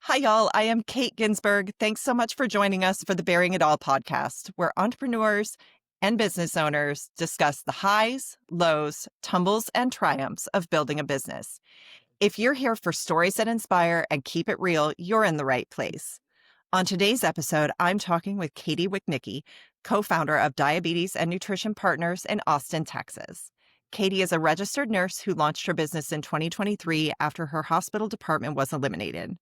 Hi, y'all. I am Kate Ginsberg. Thanks so much for joining us for the Bearing It All podcast, where entrepreneurs and business owners discuss the highs, lows, tumbles, and triumphs of building a business. If you're here for stories that inspire and keep it real, you're in the right place. On today's episode, I'm talking with Katie Wiechnicki, co-founder of Diabetes and Nutrition Partners in Austin, Texas. Katie is a registered nurse who launched her business in 2023 after her hospital department was eliminated.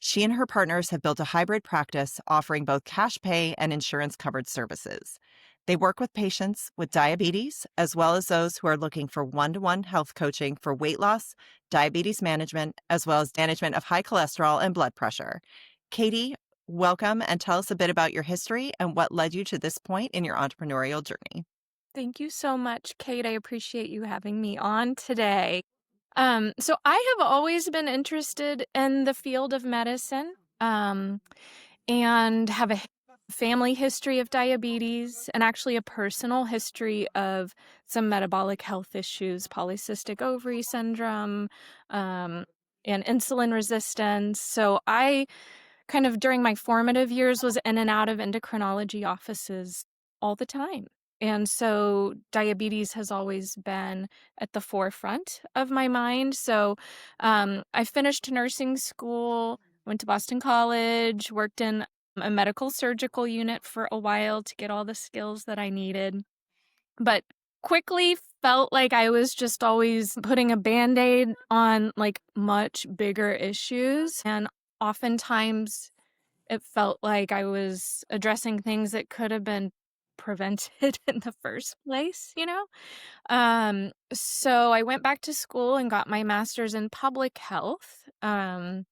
She and her partners have built a hybrid practice offering both cash pay and insurance-covered services. They work with patients with diabetes, as well as those who are looking for one-to-one health coaching for weight loss, diabetes management, as well as management of high cholesterol and blood pressure. Katie, welcome, and tell us a bit about your history and what led you to this point in your entrepreneurial journey. Thank you so much, Kate. I appreciate you having me on today. So I have always been interested in the field of medicine, and have a family history of diabetes and actually a personal history of some metabolic health issues, polycystic ovary syndrome, um, and insulin resistance. So I kind of during my formative years was in and out of endocrinology offices all the time. And so diabetes has always been at the forefront of my mind. So I finished nursing school, went to Boston College, worked in a medical surgical unit for a while to get all the skills that I needed, but quickly felt like I was just always putting a Band-Aid on like much bigger issues. And oftentimes it felt like I was addressing things that could have been prevented in the first place. So I went back to school and got my master's in public health. And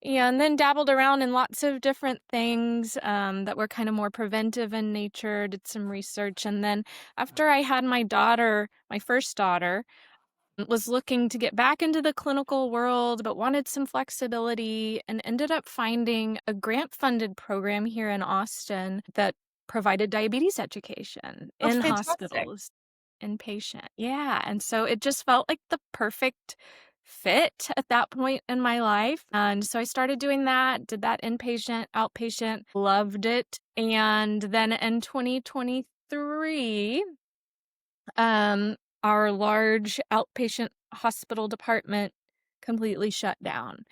then dabbled around in lots of different things that were kind of more preventive in nature, did some research. And then after I had my daughter, my first daughter, was looking to get back into the clinical world, but wanted some flexibility and ended up finding a grant-funded program here in Austin that provided diabetes education Oh, in fantastic. hospitals, inpatient. Yeah, and so it just felt like the perfect fit at that point in my life. And so I started doing that, did that inpatient, outpatient, loved it. And then in 2023, um, our large outpatient hospital department completely shut down.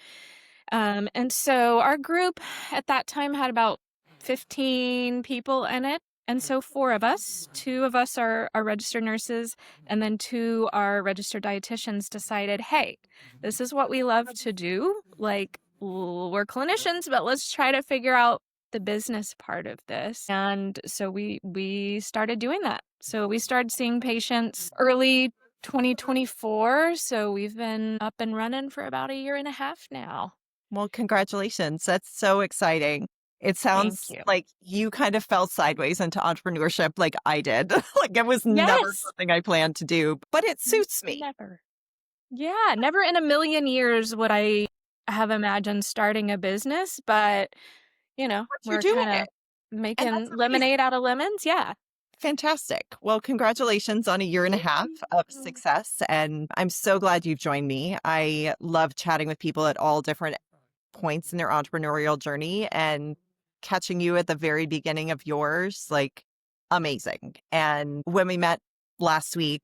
And so our group at that time had about 15 people in it. And so four of us, two of us are registered nurses, and then two are registered dietitians decided, hey, this is what we love to do. Like, we're clinicians, but let's try to figure out the business part of this. And so we started doing that. So we started seeing patients early 2024. So we've been up and running for about a year and a half now. Well, congratulations. That's so exciting. It Thank sounds you. like you kind of fell sideways into entrepreneurship like I did. Like it was never Yes. something I planned to do, but it suits me. Never. Yeah, never in a million years would I have imagined starting a business, but But you're we're doing kind it. of And that's making amazing. lemonade out of lemons. Yeah. Fantastic. Well, congratulations on a year and a Thank half of you. success. And I'm so glad you've joined me. I love chatting with people at all different points in their entrepreneurial journey and catching you at the very beginning of yours, like amazing. And when we met last week,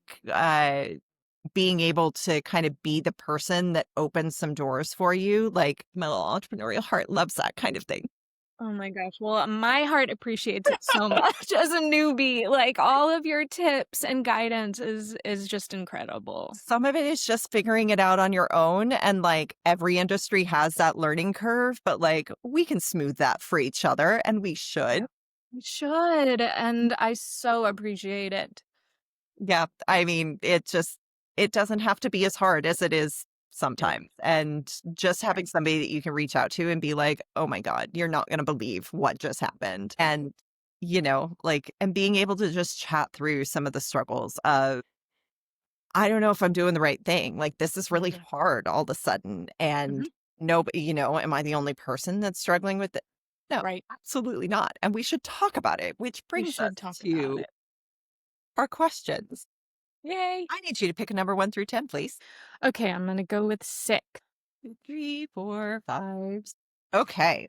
being able to kind of be the person that opens some doors for you, like my little entrepreneurial heart loves that kind of thing. Oh my gosh. Well, my heart appreciates it so much as a newbie. Like all of your tips and guidance is just incredible. Some of it is just figuring it out on your own. And like every industry has that learning curve, but like we can smooth that for each other and we should. You should, and I so appreciate it. Yeah. I mean, it doesn't have to be as hard as it is sometimes. And just having Right. somebody that you can reach out to and be like, oh my God, you're not going to believe what just happened. And, like, and being able to just chat through some of the struggles of, I don't know if I'm doing the right thing. Like, this is really Mhm. hard all of a sudden. And Mhm. nobody, am I the only person that's struggling with it? No, Right. absolutely not. And we should talk about it, which We brings us should talk about to it. our questions. Yay. I need you to pick a number 1 through 10, please. Okay, I'm gonna go with sick. 2, 3, 4, 5. Okay.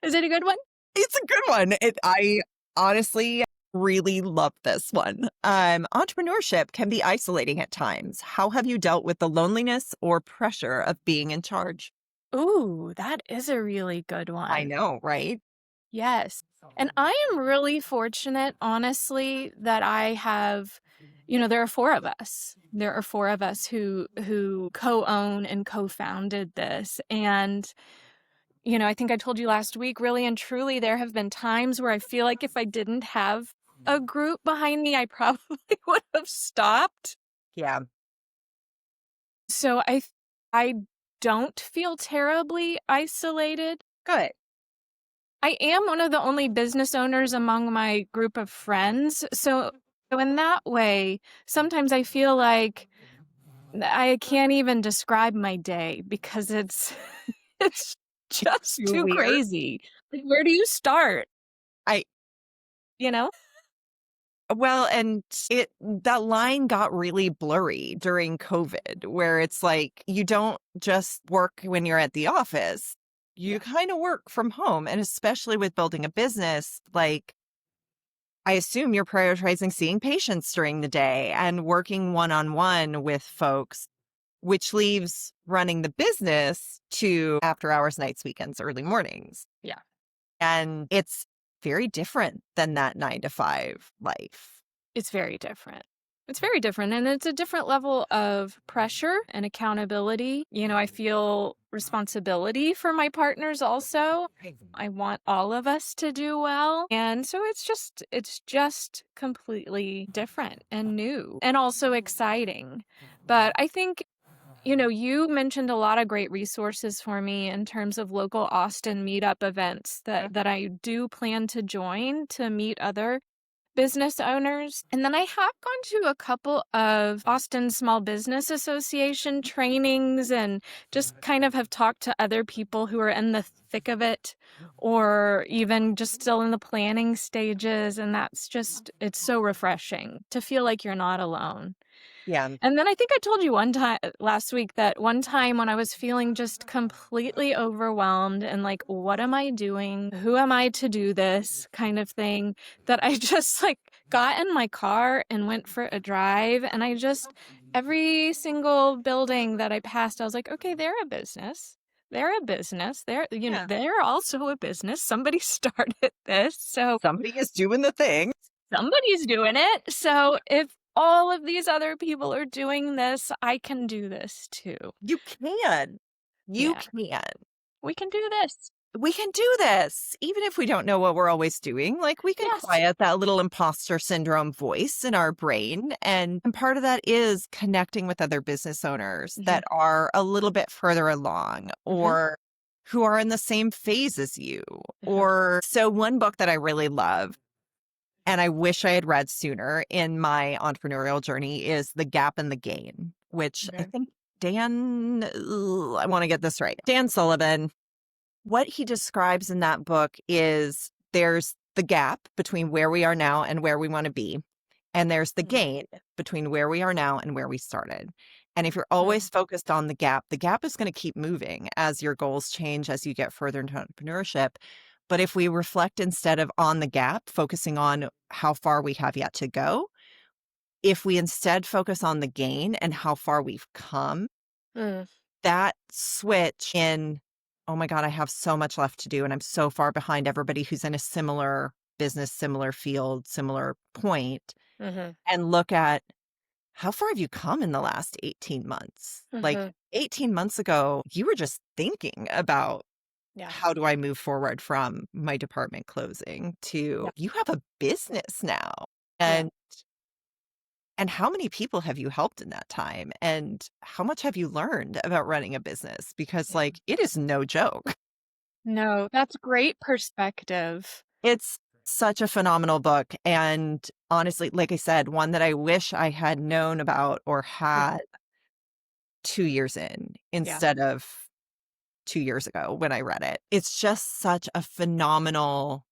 Is it a good one? It's a good one. I honestly really love this one. Entrepreneurship can be isolating at times. How have you dealt with the loneliness or pressure of being in charge? Ooh, that is a really good I one. know, right? Yes. And I am really fortunate, honestly, that I have, there are four of us. There are four of us who co-own and co-founded this. And, I think I told you last week, really and truly, there have been times where I feel like if I didn't have a group behind me, I probably would have stopped. Yeah. So I don't feel terribly isolated. Good. I am one of the only business owners among my group of friends. So in that way, sometimes I feel like I can't even describe my day because it's it's just Too too weird. crazy. Like, where do you start? I You know? Well, and that line got really blurry during COVID, where it's like you don't just work when you're at the office. You Yeah. kind of work from home. And especially with building a business, like I assume you're prioritizing seeing patients during the day and working one-on-one with folks, which leaves running the business to after hours, nights, weekends, early mornings. Yeah. And it's very different than that 9 to 5 life. It's very different. It's very different, and it's a different level of pressure and accountability. I feel responsibility for my partners also. I want all of us to do well. And so it's just completely different and new and also exciting. But I think you mentioned a lot of great resources for me in terms of local Austin meetup events that I do plan to join to meet other business owners. And then I have gone to a couple of Austin Small Business Association trainings and just kind of have talked to other people who are in the thick of it or even just still in the planning stages. And it's so refreshing to feel like you're not alone. Yeah. And then I think I told you one time last week that one time when I was feeling just completely overwhelmed and like, what am I doing? Who am I to do this kind of thing? That I just like got in my car and went for a drive. And every single building that I passed, I was like, okay, they're a business. They're a business. Yeah. They're also a business. Somebody started this. So Somebody is doing the thing. somebody's doing it. So if all of these other people are doing this, I can do this too. You can. You Yeah, can. we can do this. We can do this, even if we don't know what we're always doing. Like we can Yes. quiet that little imposter syndrome voice in our brain. And part of that is connecting with other business owners Mhm. that are a little bit further along Mhm. or who are in the same phase as you. Mhm. One book that I really love and I wish I had read sooner in my entrepreneurial journey is The Gap and the Gain, which I Mhm. think I want to get this right. Dan Sullivan, what he describes in that book is there's the gap between where we are now and where we want to be. And there's the Mhm. gain between where we are now and where we started. And if you're Mhm. always focused on the gap is going to keep moving as your goals change, as you get further into entrepreneurship. But if we reflect instead of on the gap, focusing on how far we have yet to go, if we instead focus on the gain and how far we've come, Mm. that switch in, oh my God, I have so much left to do. And I'm so far behind everybody who's in a similar business, similar field, similar point, Mhm. and look at how far have you come in the last 18 months? Like Mhm. 18 months ago, you were just thinking about Yeah. how do I move forward from my department closing to Yeah. you have a business now. Yeah. And how many people have you helped in that time? And how much have you learned about running a business? Because, Yeah. like, it is no joke. No, that's great perspective. It's such a phenomenal book. And honestly, like I said, one that I wish I had known about or Yeah. had 2 years in Yeah. instead of 2 years ago when I read it. It's just such a phenomenal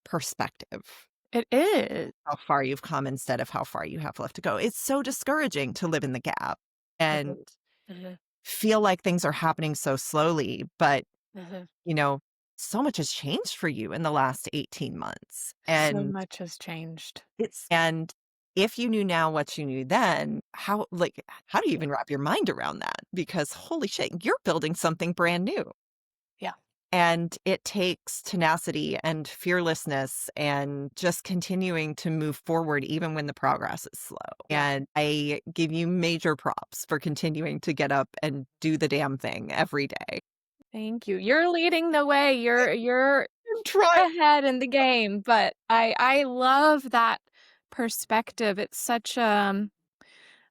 perspective. It is. How far you've come instead of how far you have left to go. It's so discouraging to live in the gap. And Mhm. Mhm. feel like things are happening so slowly, but, Mhm. you know, so much has changed for you in the last 18 months. So And much has changed. and if you knew now what you knew then, how do you Yeah. even wrap your mind around that? Because holy shit, you're building something brand new. Yeah. And it takes tenacity and fearlessness and just continuing to move forward even when the progress is slow. Yeah. And I give you major props for continuing to get up and do the damn thing every day. Thank you. You're leading the way. You're I'm trying. ahead in the game, but I love that perspective. It's such a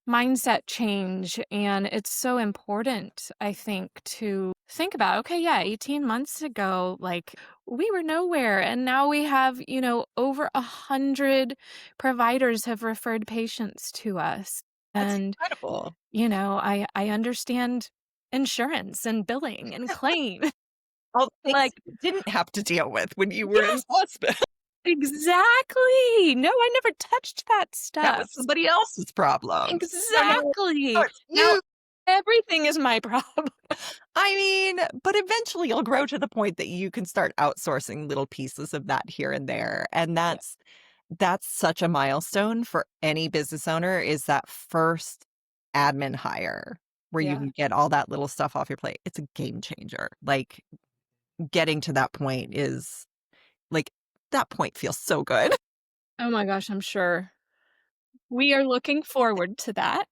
mindset change, and it's so important, I think, to think about, okay, yeah, 18 months ago, like, we were nowhere, and now we have, over 100 providers have referred patients to us. That's And, incredible. I understand insurance and billing and claim. All the things Like, you didn't have to deal with when you were in yes, hospital. exactly. No, I never touched that That was stuff. somebody else's problem. So now Exactly. it's Now you. everything is my problem. I mean, but eventually you'll grow to the point that you can start outsourcing little pieces of that here and there. And Yeah. that's such a milestone for any business owner is that first admin hire where you Yeah. can get all that little stuff off your plate. It's a game changer. Like getting to that point is like that point feels so good. Oh my gosh, I'm sure. We are looking forward to that.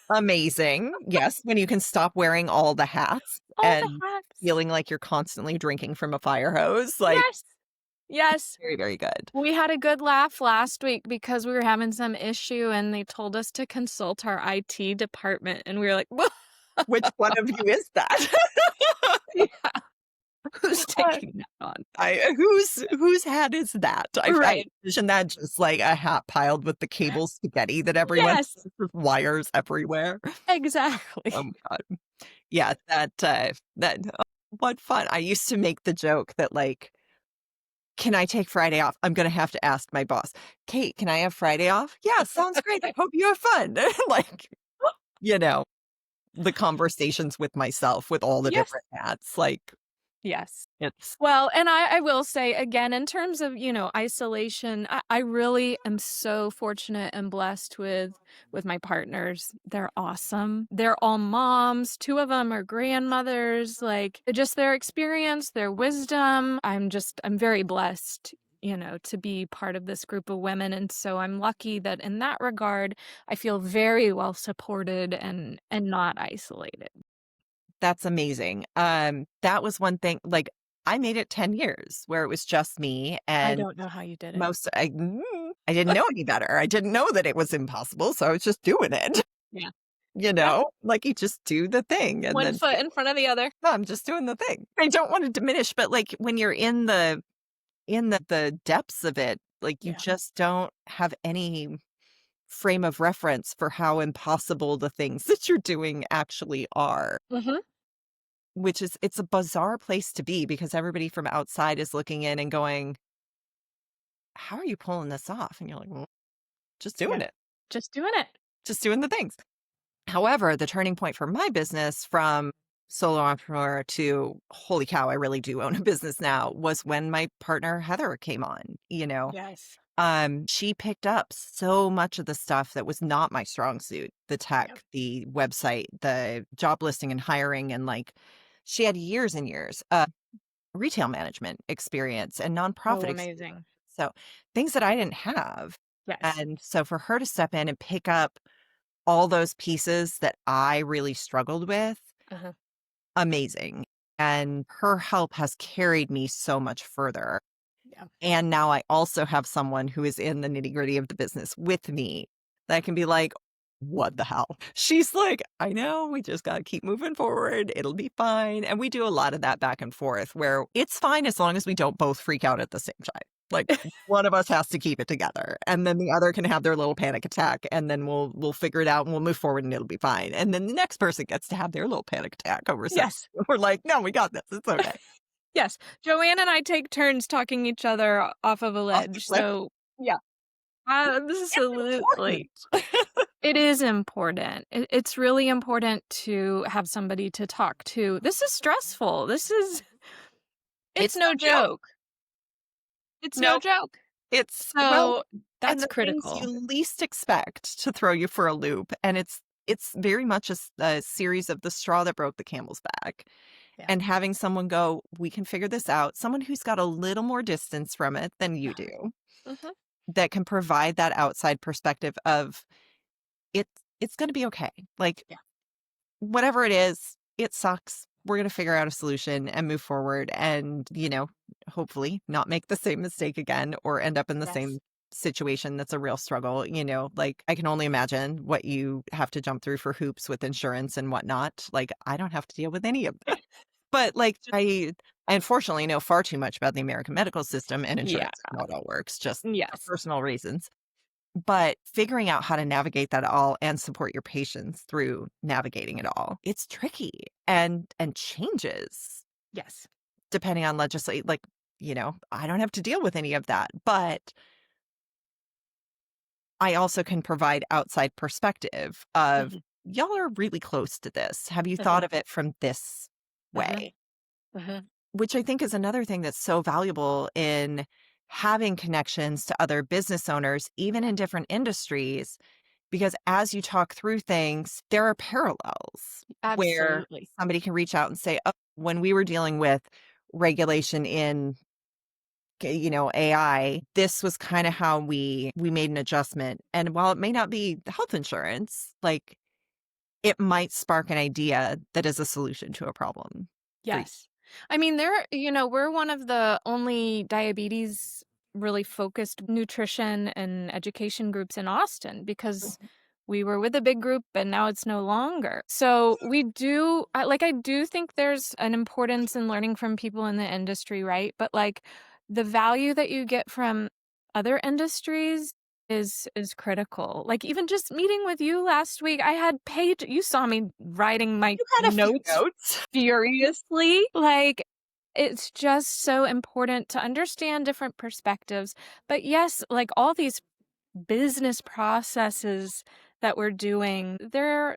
Amazing. Yes, when you can stop wearing all the hats All the and hats. feeling like you're constantly drinking from a fire hose, like Yes. Yes. very, very good. We had a good laugh last week because we were having some issue and they told us to consult our IT department and we were like, "Wha Which one of you is that? Yeah, who's Uh, taking that on?" whose hat is that? I Right. envision that just like a hat piled with the cable spaghetti that everyone Yes, has with wires everywhere. exactly. Oh my god. Yeah, what fun. I used to make the joke that like, "Can I take Friday off? I'm gonna have to ask my boss. Kate, can I have Friday off? Yeah, sounds great. I hope you have fun." Like, you know, the conversations with myself with all the Yes. different hats, like, Yes. it's Well, and I will say again, in terms of, isolation, I really am so fortunate and blessed with my partners. They're awesome. They're all moms. Two of them are grandmothers. Like just their experience, their wisdom. I'm very blessed, to be part of this group of women. And so I'm lucky that in that regard, I feel very well supported and not isolated. that's amazing. That was one thing, like, I made it 10 years where it was just me I and don't know how you did it. I didn't know any better. I didn't know that it was impossible, so I was just doing it, Yeah. you Yeah. know? Like, you just do the thing and One then foot in front of the other. no, I'm just doing the thing. I don't wanna diminish, but, like, when you're in the depths of it, like, you Yeah. just don't have any frame of reference for how impossible the things that you're doing actually are, Mhm. which is it's a bizarre place to be because everybody from outside is looking in and going, "How are you pulling this off?" And you're like, "Well, just doing Yeah. it, Just doing it. just doing the things." However, the turning point for my business from solo entrepreneur to holy cow, I really do own a business now was when my partner Heather came on. Yes. She picked up so much of the stuff that was not my strong suit, the Yep. tech, the website, the job listing and hiring. And like, she had years and years of retail management experience and Oh, nonprofit experience. amazing. So things that I didn't have. Yes. And so for her to step in and pick up all those pieces that I really struggled with, Uh-huh. amazing. And her help has carried me so much further. Yeah. And now I also have someone who is in the nitty-gritty of the business with me that can be like, "What the hell?" She's like, "I know, we just gotta keep moving forward. It'll be fine." And we do a lot of that back and forth where it's fine as long as we don't both freak out at the same time. Like one of us has to keep it together and then the other can have their little panic attack and then we'll figure it out and we'll move forward and it'll be fine. And then the next person gets to have their little panic attack over something. Yes. We're like, "No, we got this. It's okay." Yes. Joanne and I take turns talking each other off of a Off the ledge. cliff. So, Yeah. It's absolutely. important. It is important. It's really important to have somebody to talk to. This is stressful. It's It's no no joke. joke. It's no No, joke. it's well, So, and that's the things critical. you least expect to throw you for a loop, and it's very much a series of the straw that broke the camel's back. Yeah. And having someone go, "We can figure this out," someone who's got a little more distance from it than you Uh-huh. do, Mhm. that can provide that outside perspective of, "It's it's gonna be okay." Like, Yeah. whatever it is, it sucks. We're gonna figure out a solution and move forward and, hopefully not make the same mistake again or end up in the Yes. same situation that's a real struggle, like, I can only imagine what you have to jump through for hoops with insurance and whatnot. Like, I don't have to deal with any of that. But, like, I unfortunately know far too much about the American medical system and Yeah. insurance and how it all works just for Yes. personal reasons. But figuring out how to navigate that all and support your patients through navigating it all, it's tricky and changes Yes. depending on legislate like, I don't have to deal with any of that, but I also can provide outside perspective of, Mhm. "Y'all are really close to this. Have you thought Mhm. of it from this Mhm. way?" Mhm. Which I think is another thing that's so valuable in having connections to other business owners, even in different industries, because as you talk through things, there are parallels where Absolutely. somebody can reach out and say, "Oh, when we were dealing with regulation in AI, this was kind of how we made an adjustment." And while it may not be health insurance, like it might spark an idea that is a solution to a problem for you. Yes. I mean, we're one of the only diabetes really focused nutrition and education groups in Austin because we were with a big group and now it's no longer. So I do think there's an importance in learning from people in the industry, right? But like the value that you get from other industries is critical. Like even just meeting with you last week, I had you saw me writing my You had a few notes notes. furiously. Like, it's just so important to understand different perspectives. But yes, like all these business processes that we're doing, they're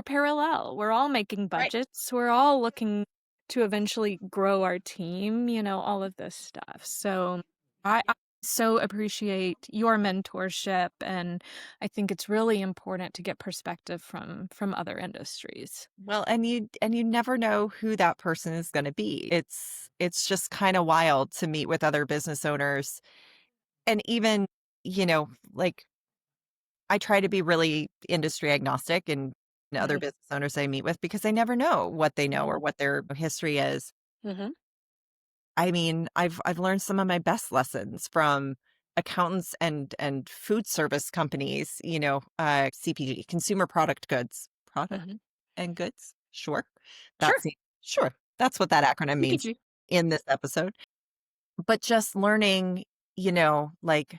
parallel. We're all making Right. budgets. We're all looking to eventually grow our team, all of this stuff. So I so appreciate your mentorship, and I think it's really important to get perspective from other industries. Well, and you never know who that person is gonna be. It's just kinda wild to meet with other business owners and even, like, I try to be really industry agnostic and other Mhm. business owners I meet with because I never know what they know or Mhm. what their history is. Mhm. I mean, I've learned some of my best lessons from accountants and food service companies, CPG, consumer product goods. Product Mhm. and goods? Sure. Sure. Sure. That's what that acronym means CPG. in this episode. But just learning, like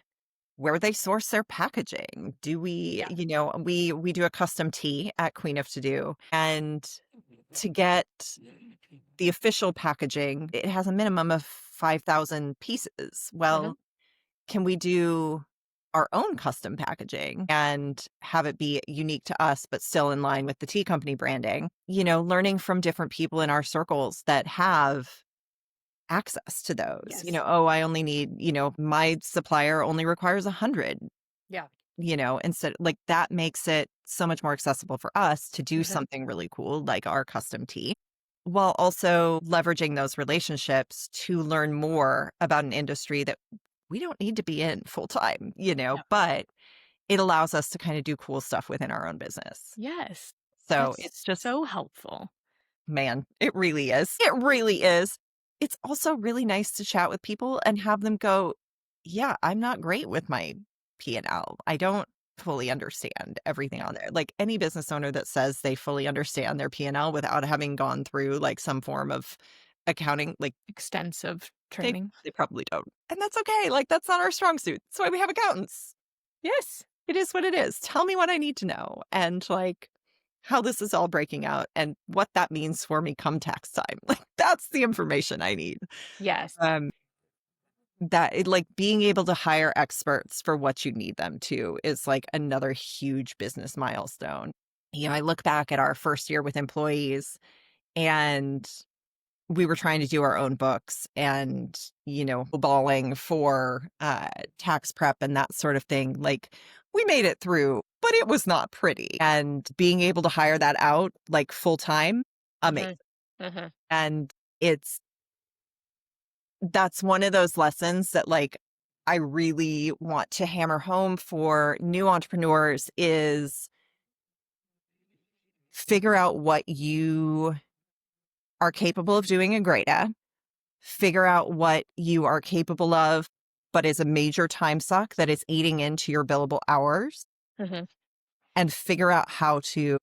where they source their packaging. Do we, Yeah. we do a custom tea at Queen of To Do, and to get the official packaging, it has a minimum of 5,000 pieces. Mhm. Well, can we do our own custom packaging and have it be unique to us, but still in line with the tea company branding? Learning from different people in our circles that have access to those. Yes. Oh, I only need, my supplier only requires 100, Yeah. instead, like that makes it so much more accessible for us to do Mhm. something really cool like our custom tea, while also leveraging those relationships to learn more about an industry that we don't need to be in full time, No. but it allows us to kind of do cool stuff within our own business. Yes. So it's That's just, so helpful. man, it really is. It really is. It's also really nice to chat with people and have them go, "Yeah, I'm not great with my P&L. I don't fully understand everything Yeah. on there." Like any business owner that says they fully understand their P&L without having gone through like some form of accounting, like Extensive they training. they probably don't. And that's okay. Like that's not our strong suit. That's why we have accountants. Yes. It is what it is. Tell me what I need to know and like how this is all breaking out and what that means for me come tax time. Like that's the information I need. Yes. Um, like being able to hire experts for what you need them to is like another huge business milestone. I look back at our first year with employees, and we were trying to do our own books and, balling for tax prep and that sort of thing. Like, we made it through, but it was not pretty. And being able to hire that out like full time, amazing. Mm-hmm. And that's one of those lessons that like I really want to hammer home for new entrepreneurs is figure out what you are capable of doing and great at. Figure out what you are capable of, but is a major time suck that is eating into your billable hours, Mm-hmm. and figure out how to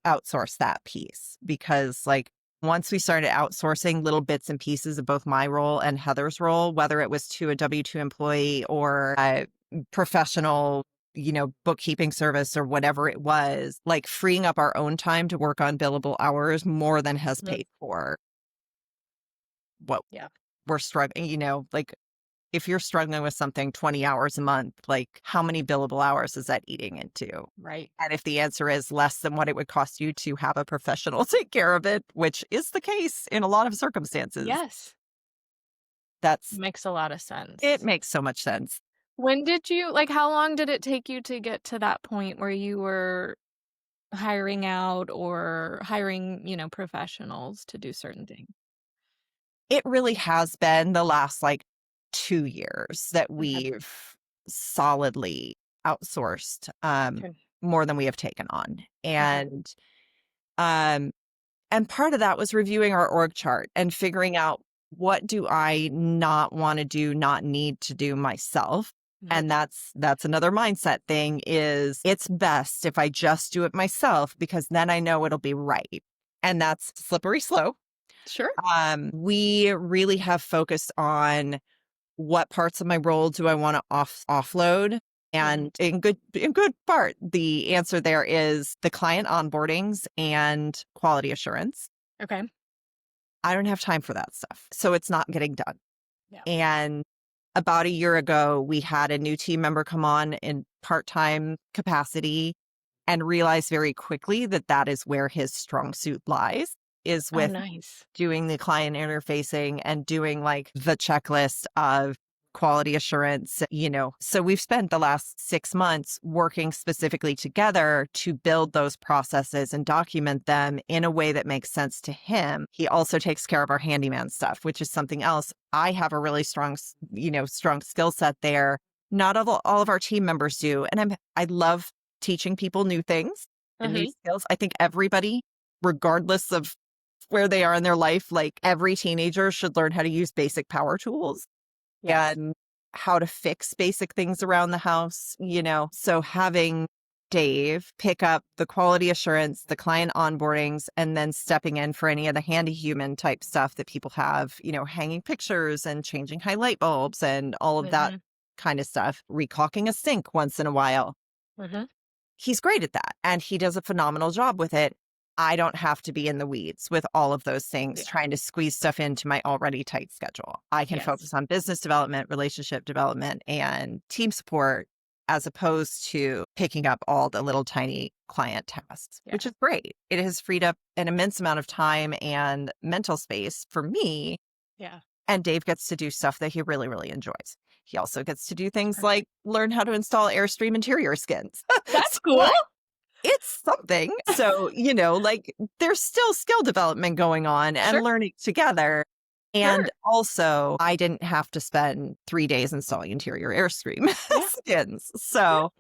outsource that piece. Because like once we started outsourcing little bits and pieces of both my role and Heather's role, whether it was to a W-2 employee or a professional, bookkeeping service or whatever it was, like freeing up our own time to work on billable hours more than has Mm-hmm. paid for what Yeah. we're struggling, like if you're struggling with something 20 hours a month, like how many billable hours is that eating into? Right. And if the answer is less than what it would cost you to have a professional take care of it, which is the case in a lot of circumstances, Yes. that's Makes a lot of it sense. makes so much sense. When did you like, how long did it take you to get to that point where you were hiring out or hiring, professionals to do certain things? It really has been the last like 2 years that Okay. we've solidly outsourced Okay. more than we have taken on. Okay. Um And part of that was reviewing our org chart and figuring out what do I not want to do, not need to do myself. Mhm. And that's another mindset thing is it's best if I just do it myself because then I know it'll be right. And that's slippery slope. Sure. We really have focused on what parts of my role do I want to offload? Mhm. And in good part, the answer there is the client onboardings and quality assurance. Okay. I don't have time for that stuff. So it's not getting done. Yeah. And about a year ago, we had a new team member come on in part-time capacity and realized very quickly that that is where his strong suit lies, is Oh, with nice. doing the client interfacing and doing like the checklist of quality assurance, So we've spent the last 6 months working specifically together to build those processes and document them in a way that makes sense to him. He also takes care of our handyman stuff, which is something else. I have a really strong, strong skill set there. Not all of our team members do. And I love teaching people new things and new Mhm. skills. I think everybody, regardless of where they are in their life, like every teenager should learn how to use basic power tools Yes. and how to fix basic things around the house, So having Dave pick up the quality assurance, the client onboardings, and then stepping in for any of the handy human type stuff that people have, hanging pictures and changing light bulbs and all of that Mhm. kind of stuff, recalking a sink once in a while. Mhm. He's great at that and he does a phenomenal job with it. I don't have to be in the weeds with all of those things, Yeah. trying to squeeze stuff into my already tight schedule. I can Yes. focus on business development, relationship development, and team support as opposed to picking up all the little tiny client tasks, Yeah. which is great. It has freed up an immense amount of time and mental space for me. Yeah. And Dave gets to do stuff that he really, really enjoys. He also gets to do things like Perfect. learn how to install Airstream interior skins. That's So cool. it's something. So, like there's still skill development going on Sure. and learning together. And Sure. also, I didn't have to spend 3 days installing interior Airstream Yeah. skins. Yeah. So,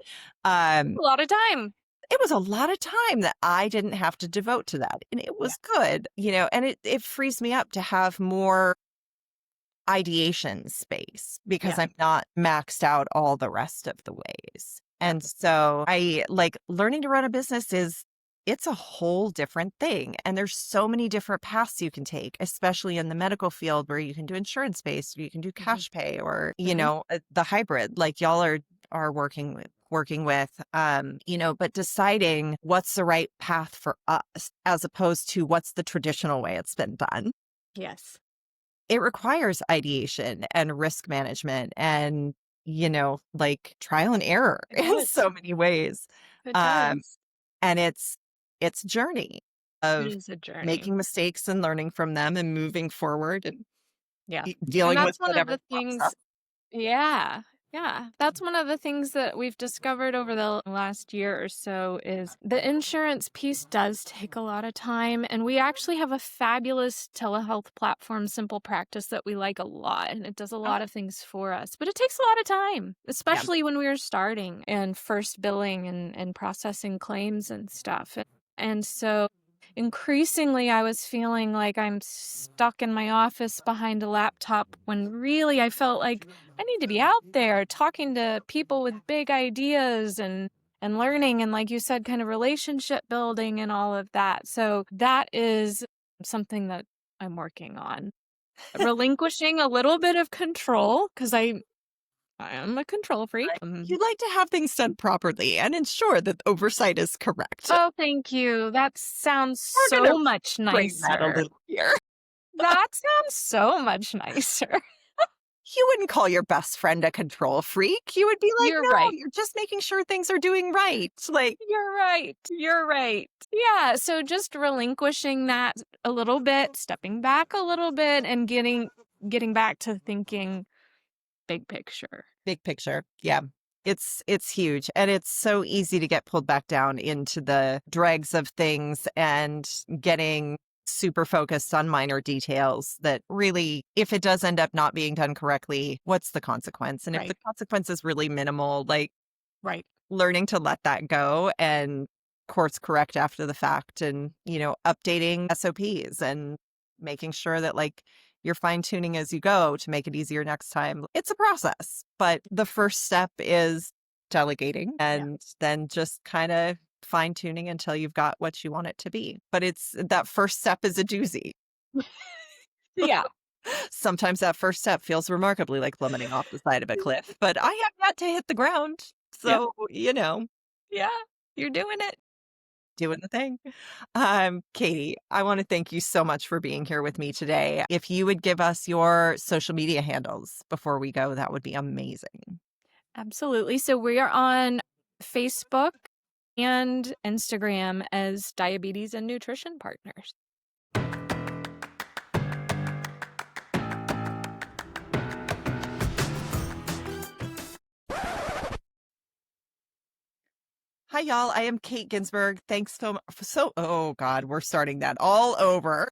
A lot of time. it was a lot of time that I didn't have to devote to that. And it Yeah. was good, and it frees me up to have more ideation space because Yeah. I'm not maxed out all the rest of the ways. And Perfect. so I like learning to run a business it's a whole different thing. And there's so many different paths you can take, especially in the medical field where you can do insurance based, or you can do Mhm. cash pay or, Mhm. the hybrid like y'all are working with, but deciding what's the right path for us as opposed to what's the traditional way it's been done. Yes. it requires ideation and risk management and, like trial and error It in does. so many ways. It Um, does. and it's a journey It of is a journey. making mistakes and learning from them and moving forward and Yeah. And dealing with that's one of whatever the pops up. things. Yeah. Yeah. That's one of the things that we've discovered over the last year or so is the insurance piece does take a lot of time. And we actually have a fabulous telehealth platform, Simple Practice, that we like a lot. And it does a lot Okay. of things for us. But it takes a lot of time, Yeah. especially when we were starting and first billing and processing claims and stuff. And so increasingly, I was feeling like I'm stuck in my office behind a laptop when really I felt like I need to be out there talking to people with big ideas and learning and, like you said, kind of relationship building and all of that. So that is something that I'm working on. Relinquishing a little bit of control because I am a control freak. You like to have things done properly and ensure that oversight is correct. Oh, thank you. That sounds We're going so to much frame that a nicer. little here. That sounds so much nicer. You wouldn't call your best friend a control freak. You would be like, You're no, right. you're just making sure things are doing right. Like, You're right. You're right. Yeah, so just relinquishing that a little bit, stepping back a little bit and getting back to thinking big picture. big picture. Yeah. It's huge. And it's so easy to get pulled back down into the dregs of things and getting super focused on minor details that really, if it does end up not being done correctly, what's the consequence? And if the Right. consequence is really minimal, like Right. learning to let that go and course correct after the fact and, updating SOPs and making sure that like you're fine tuning as you go to make it easier next time. It's a process, but the first step is delegating Yeah. and then just kind of fine tuning until you've got what you want it to be. But it's that first step is a doozy. Yeah. Sometimes that first step feels remarkably like plummeting off the side of a cliff, but I have yet to hit the ground. Yeah. So, Yeah. You're doing it. doing the thing. Katie, I want to thank you so much for being here with me today. If you would give us your social media handles before we go, that would be amazing. Absolutely. So we are on Facebook and Instagram as Diabetes and Nutrition Partners. Hi, y'all. I am Kate Ginsberg. Thanks oh God, we're starting that all over.